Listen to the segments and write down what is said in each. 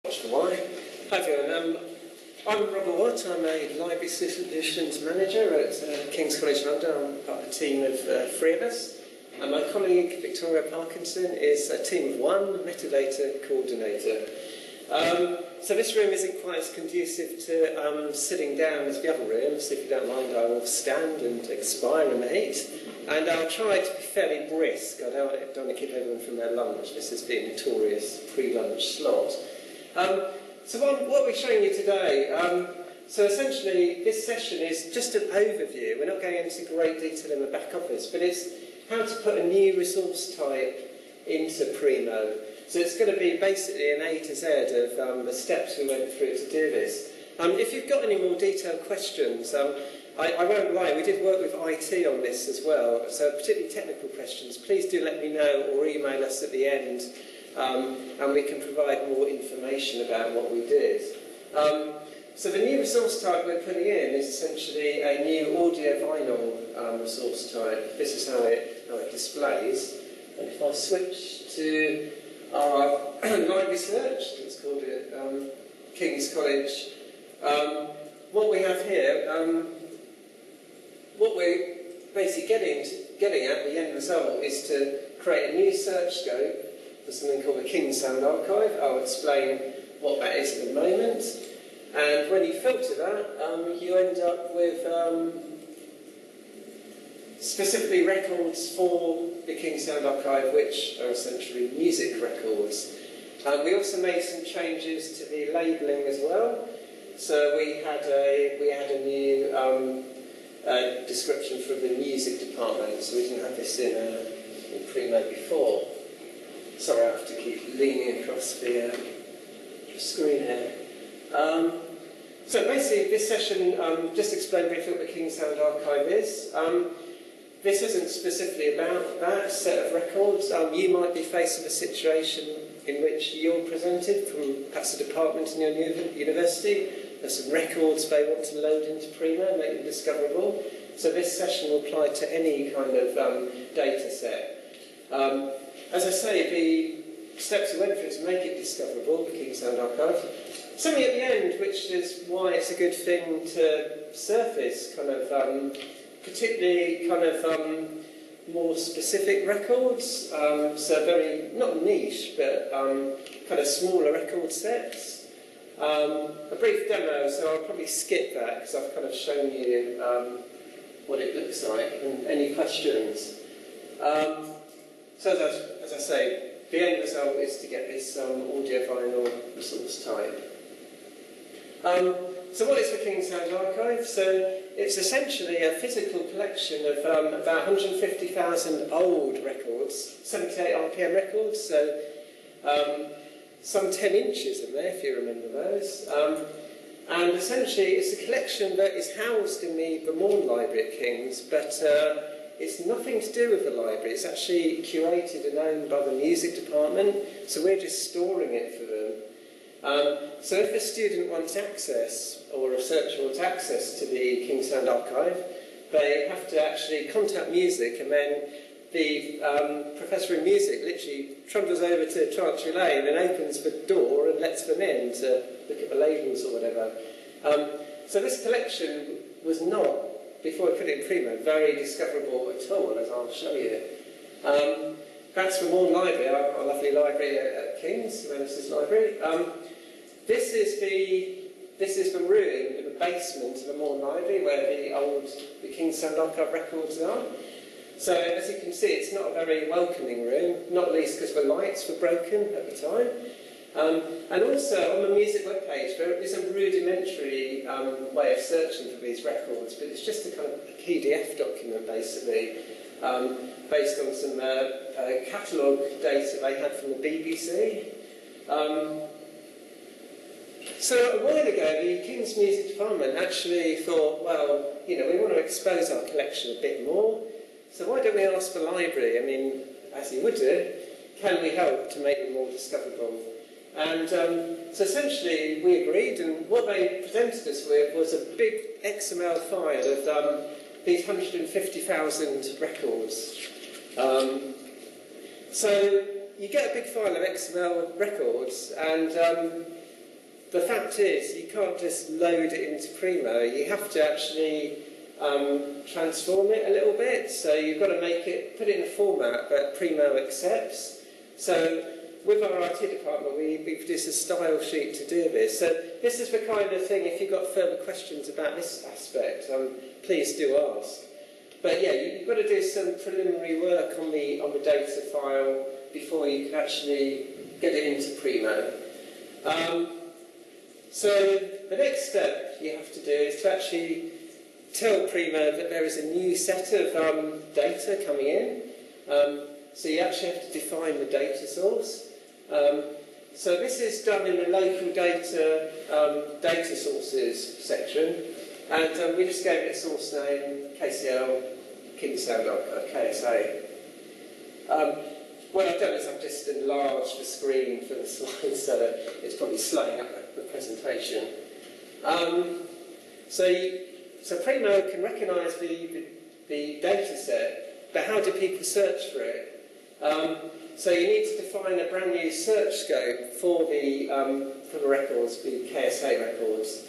Why? Hi everyone, I'm Robert Watt. I'm a Library Solutions Manager at King's College London. I'm part of a team of 3 of us. And my colleague Victoria Parkinson is a team of 1 metadata coordinator. So this room isn't quite as conducive to sitting down as the other rooms. If you don't mind, I will stand and expire in the heat. And I'll try to be fairly brisk. I don't want to keep everyone from their lunch. This has been a notorious pre-lunch slot. So what we're showing you today, so essentially this session is just an overview. We're not going into great detail in the back office, but it's how to put a new resource type into Primo. So it's going to be basically an A to Z of the steps we went through to do this. If you've got any more detailed questions, I won't lie, we did work with IT on this as well, so particularly technical questions, please do let me know or email us at the end. And we can provide more information about what we did. So the new resource type we're putting in is essentially a new audio vinyl resource type. This is how it displays. And if I switch to our library search, let's call it King's College, what we have here, what we're basically getting at, the end result, is to create a new search scope for something called the King's Sound Archive. I'll explain what that is in a moment. And when you filter that, you end up with specifically records for the King's Sound Archive, which are essentially music records. We also made some changes to the labelling as well. So we had a new description for the music department, so we didn't have this in Primo before. Sorry, I have to keep leaning across the screen here. So basically, this session just explained briefly what the King's Sound Archive is. This isn't specifically about that set of records. You might be facing a situation in which you're presented from perhaps a department in your university. There's some records they want to load into Primo, make them discoverable. So this session will apply to any kind of data set. As I say, the steps we went through to make it discoverable, the King's Sound Archive. Something at the end, which is why it's a good thing to surface, kind of, particularly kind of more specific records. So very, not niche, but kind of smaller record sets. A brief demo, so I'll probably skip that because I've kind of shown you what it looks like. And any questions? So as I say, the end result is to get this audio vinyl resource type. So what is the King's Sound Archive? So it's essentially a physical collection of about 150,000 old records, 78 RPM records, so some 10 inches in there, if you remember those. And essentially it's a collection that is housed in the Bournemouth Library at King's, but it's nothing to do with the library. It's actually curated and owned by the music department, so we're just storing it for them. So if a student wants access, or a researcher wants access to the King's Sound Archive, they have to actually contact music, and then the professor in music literally trundles over to Chancery Lane and opens the door and lets them in to look at the labels or whatever. So this collection was not, before I put it in Primo, very discoverable at all, as I'll show you. That's the Morn Library, our lovely library at King's, Renaissance Library. This is the room in the basement of the Morn Library where the King's Sound Archive records are. So as you can see, it's not a very welcoming room, not least because the lights were broken at the time. And also on the music webpage, there is a rudimentary way of searching for these records, but it's just a kind of a PDF document basically, based on some catalogue data they had from the BBC. So a while ago, the King's Music Department actually thought, well, we want to expose our collection a bit more, so why don't we ask the library, I mean, as you would do, can we help to make them more discoverable? And so essentially we agreed, and what they presented us with was a big XML file of these 150,000 records. So you get a big file of XML records, and the fact is, you can't just load it into Primo. You have to actually transform it a little bit. So you've got to make it, put it in a format that Primo accepts. So with our IT department, we produce a style sheet to do this. So this is the kind of thing, if you've got further questions about this aspect, please do ask. But yeah, you've got to do some preliminary work on the data file before you can actually get it into Primo. So the next step you have to do is to actually tell Primo that there is a new set of data coming in. So you actually have to define the data source. So this is done in the local data sources section, and we just gave it a source name, KCL, KSA. What I've done is I've just enlarged the screen for the slides, so it's probably slowing up the presentation. So Primo can recognise the data set, but how do people search for it? So you need to define a brand new search scope for the records, the KSA records.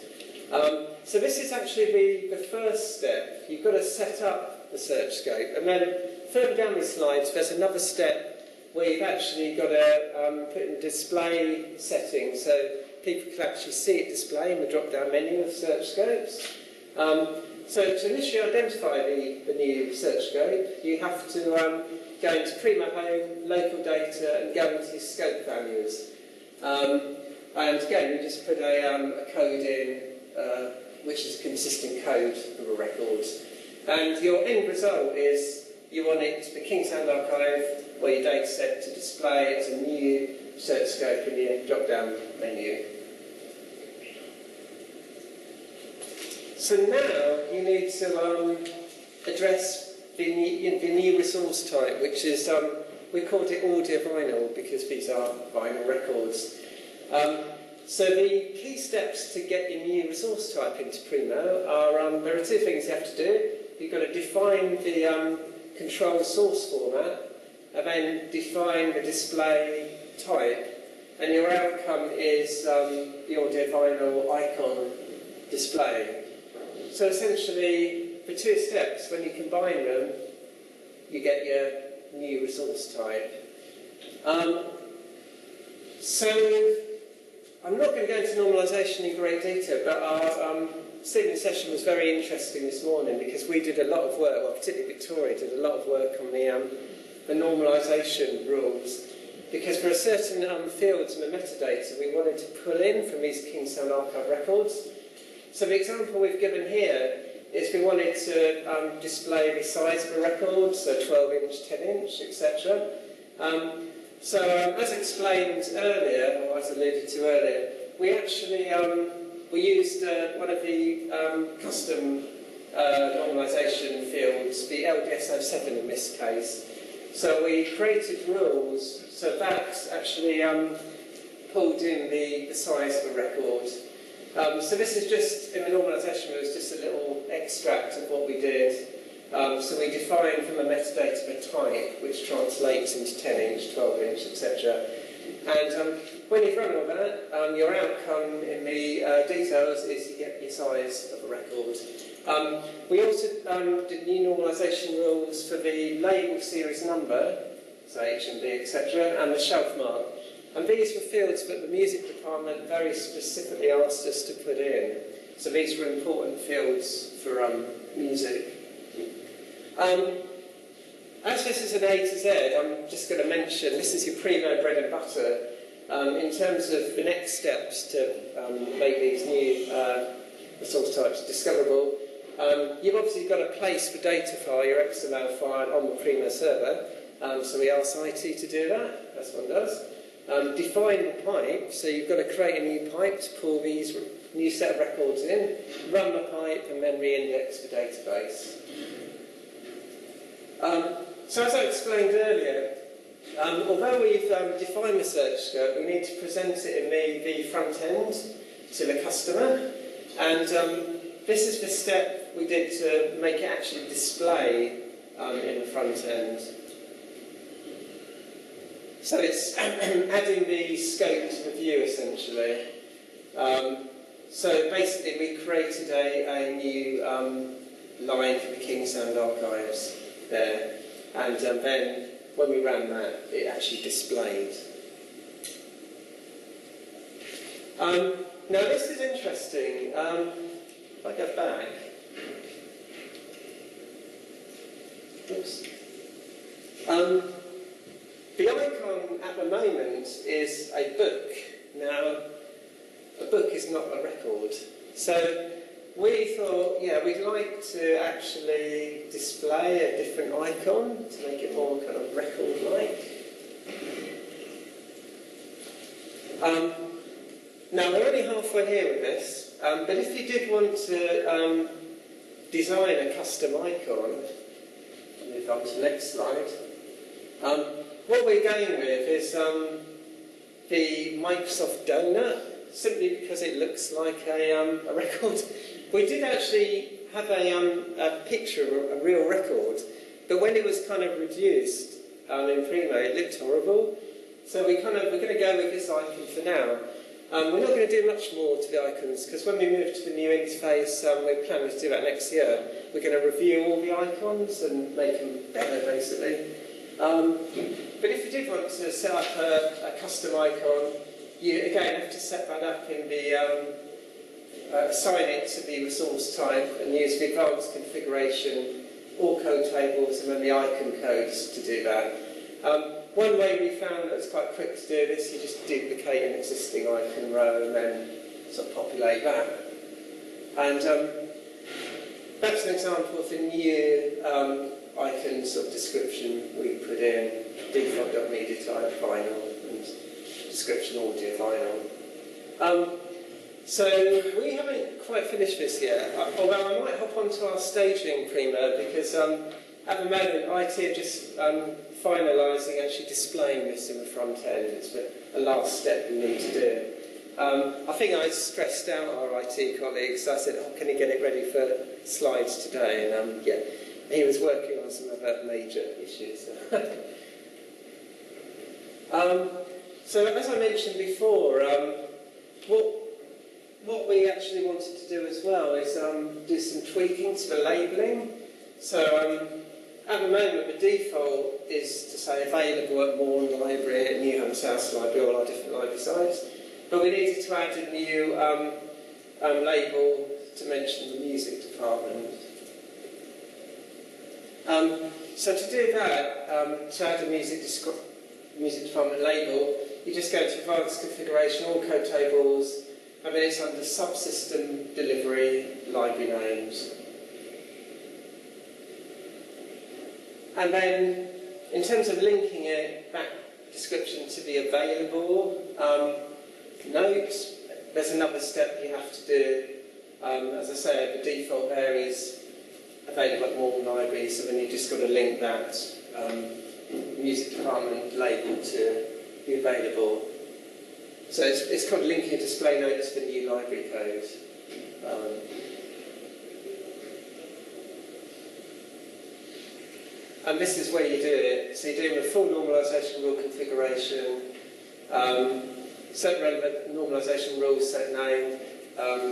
So this is actually the first step. You've got to set up the search scope, and then further down the slides there's another step where you've actually got to put in display settings so people can actually see it display in the drop-down menu of search scopes. So to initially identify the new search scope, you have to go into Primo Home, local data, and go into scope values. And again, you just put a code in, which is consistent code of a record. And your end result is you want it, the King Sound Archive, or your data set to display as a new search scope in your drop-down menu. So now you need to address the new resource type, which is, we called it audio vinyl because these are vinyl records. So the key steps to get your new resource type into Primo are, there are two things you have to do. You've got to define the control source format, and then define the display type, and your outcome is the audio vinyl icon display. So essentially, the two steps, when you combine them, you get your new resource type. So I'm not going to go into normalisation in great detail, but our Stephen's session was very interesting this morning because we did a lot of work, well, particularly Victoria did a lot of work on the normalisation rules, because there are certain fields in the metadata we wanted to pull in from these King Sound Archive records. So the example we've given here is we wanted to display the size of a record, so 12-inch, 10-inch, etc. So as explained earlier, or as alluded to earlier, we actually we used one of the custom normalisation fields, the LDS07 in this case. So we created rules, so that actually pulled in the size of a record. So this is just, in the normalisation, it was just a little extract of what we did. So we defined from a metadata the type, which translates into 10-inch, 12-inch, etc. And when you've run all that, your outcome in the details is you get your size of a record. We also did new normalisation rules for the label series number, so H and B, etc., and the shelf mark. And these were fields that the music department very specifically asked us to put in. So these were important fields for music. As this is an A to Z, I'm just going to mention, this is your Primo bread and butter. In terms of the next steps to make these new resource types discoverable, you've obviously got to place the data file, your XML file, on the Primo server. So we ask IT to do that, as one does. Define the pipe, so you've got to create a new pipe to pull these new set of records in, run the pipe, and then re-index the database. So as I explained earlier, although we've defined the search scope, we need to present it in the front end to the customer, and this is the step we did to make it actually display in the front end. So it's adding the scope to the view, essentially. So basically we created a new line for the King Sound Archives there, and then when we ran that, it actually displayed. Now this is interesting. If I go back, oops. The icon at the moment is a book. Now, a book is not a record. So we thought, yeah, we'd like to actually display a different icon to make it more kind of record-like. Now, we're only halfway here with this, but if you did want to design a custom icon, I'll move on to the next slide. What we're going with is the Microsoft Donut, simply because it looks like a record. We did actually have a picture of a real record, but when it was kind of reduced in Primo, it looked horrible. So we're going to go with this icon for now. We're not going to do much more to the icons, because when we move to the new interface, we're planning to do that next year. We're going to review all the icons and make them better, basically. But if you did want to set up a custom icon, you again have to set that up in the assign it to the resource type and use the advanced configuration, all code tables, and then the icon codes to do that. One way we found that it's quite quick to do this, you just duplicate an existing icon row and then sort of populate that. And that's an example of the new icon sort of description we put in: default.media type vinyl and description audio vinyl. So we haven't quite finished this yet, although I might hop onto our staging Primo, because at the moment IT are just finalising actually displaying this in the front end. It's a last step we need to do. I think I stressed out our IT colleagues. I said, oh, can you get it ready for slides today? And yeah, he was working on some other major issues. So as I mentioned before, what we actually wanted to do as well is do some tweaking to the labelling. So at the moment, the default is to say available at Morn Library, at Newham South Library, all our different library sites. But we needed to add a new label to mention the music department. So to do that, to add a music department label, you just go to Advanced Configuration, all code tables, and then it's under Subsystem Delivery, Library Names. And then, in terms of linking it, that description to the available notes, there's another step you have to do. As I say, the default there is available at Morn Library, so then you just got to link that music department label to the available. So it's called linking a display note to the new library code. And this is where you do it. So you're doing a full normalization rule configuration, set relevant normalization rules, set name,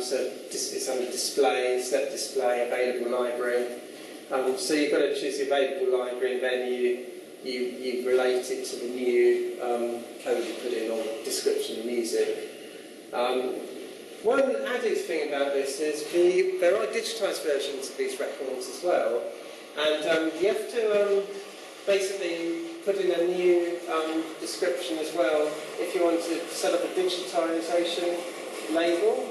so it's under display, set display, available library. So you've got to choose the available library, and then you relate it to the new code you put in, or description of music. One added thing about this is there are digitised versions of these records as well, and you have to basically put in a new description as well if you want to set up a digitisation label.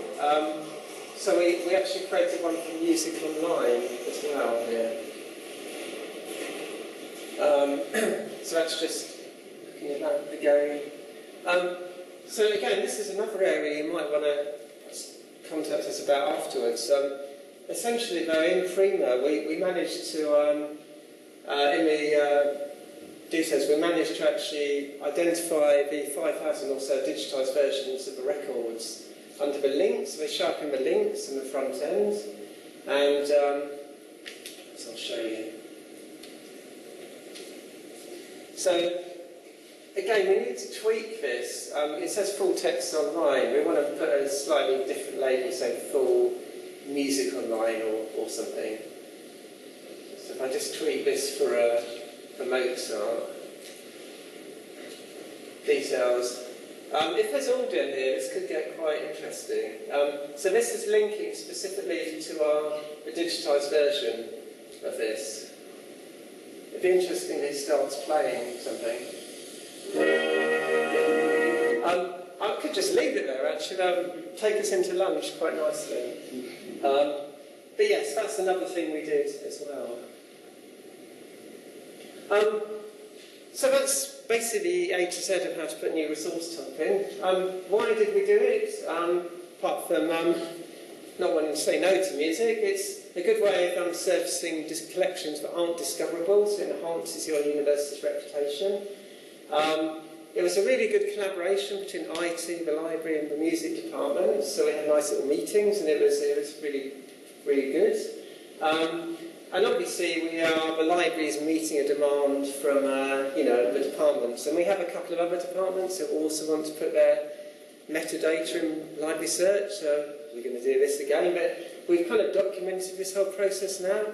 So we actually created one for Music Online as well here. So that's just looking at that again. So again, this is another area you might want to contact us about afterwards. Essentially, though, in Primo, we managed to, in the details, we managed to actually identify the 5,000 or so digitised versions of the records under the links. We sharpen the links in the front end, and so I'll show you. So again, we need to tweak this. It says full text online. We want to put a slightly different label, say full music online or something. So if I just tweak this for Mozart. Details. If there's audio here, this could get quite interesting. So this is linking specifically to the digitised version of this. It'd be interesting if it starts playing something. I could just leave it there, actually. Take us into lunch quite nicely. But yes, that's another thing we did as well. So that's basically A to Z of how to put new resource type in. Why did we do it? Apart from not wanting to say no to music, it's a good way of surfacing collections that aren't discoverable, so it enhances your university's reputation. It was a really good collaboration between IT, the library and the music department, so we had nice little meetings and it was really, really good. And obviously the library is meeting a demand from the departments, and we have a couple of other departments that also want to put their metadata in library search, so we're going to do this again, but we've kind of documented this whole process now.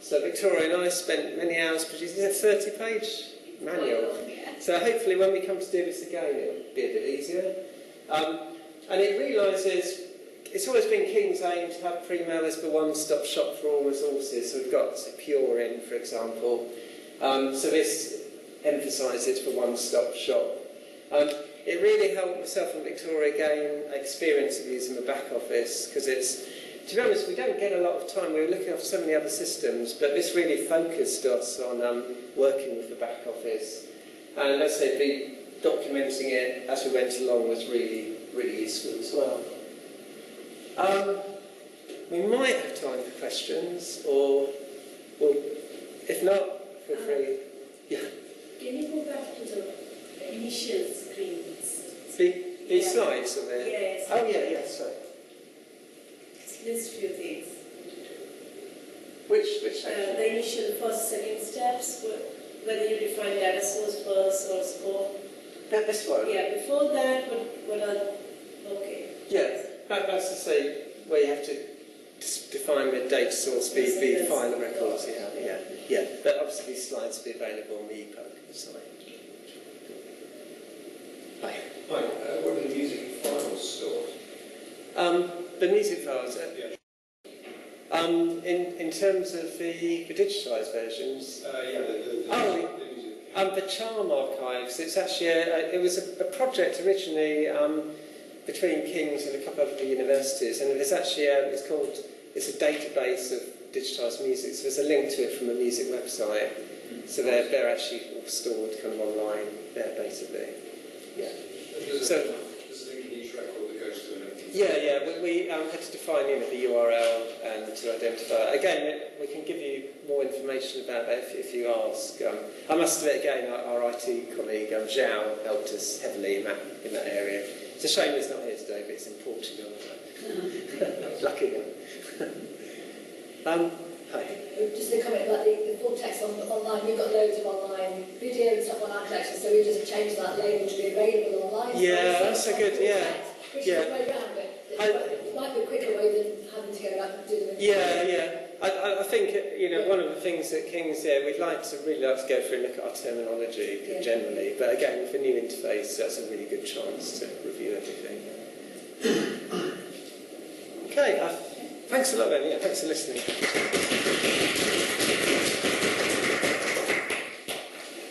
So Victoria and I spent many hours producing a 30-page manual. So hopefully when we come to do this again, it'll be a bit easier. And it realises it's always been King's aim to have Primo as the one-stop shop for all resources. So we've got Pure in, for example. So this emphasises the one-stop shop. It really helped myself and Victoria gain experience of using the back office, because it's, to be honest, we don't get a lot of time. We were looking after so many other systems, but this really focused us on working with the back office. And as I said, documenting it as we went along was really, really useful as well. We might have time for questions, or if not, feel free. Yeah. Can you go back to the initial screens? These slides are there? Yes. Oh, yeah, sorry. List few things. Which section? The initial first, second steps, whether you define data source first or scope. This one? Yeah, before that, what are, okay. Yeah, that's to say where you have to define the data source, be file the records, yeah. But obviously these slides will be available on the EPUG site. Hi. Hi, what are the music files stored? The music files, Yeah. in terms of the digitised versions. The Charm Archives. It's actually it was a project originally between King's and a couple of other universities, and it's actually it's a database of digitised music. So there's a link to it from a music website. So they're actually all stored kind of online there, basically. Yeah. There's a link in each record that goes to an MP3. Yeah. We had to define the URL and to identify. Again, we can give you more information about that if you ask. I must admit, again, our IT colleague Zhao helped us heavily in that area. It's a shame he's not here today, but it's in Portugal. Lucky him. Hi. Just a comment about the full text online. We've got loads of online video and stuff on our collection, so we just changed that label to be available online. Yeah, that's a good, Which is the way around, but it might be a quicker way than having to go back and do them. Yeah. I think one of the things at King's we'd really like to go through and look at our terminology generally, but again with a new interface that's a really good chance to review everything. Okay, thanks a lot then, thanks for listening.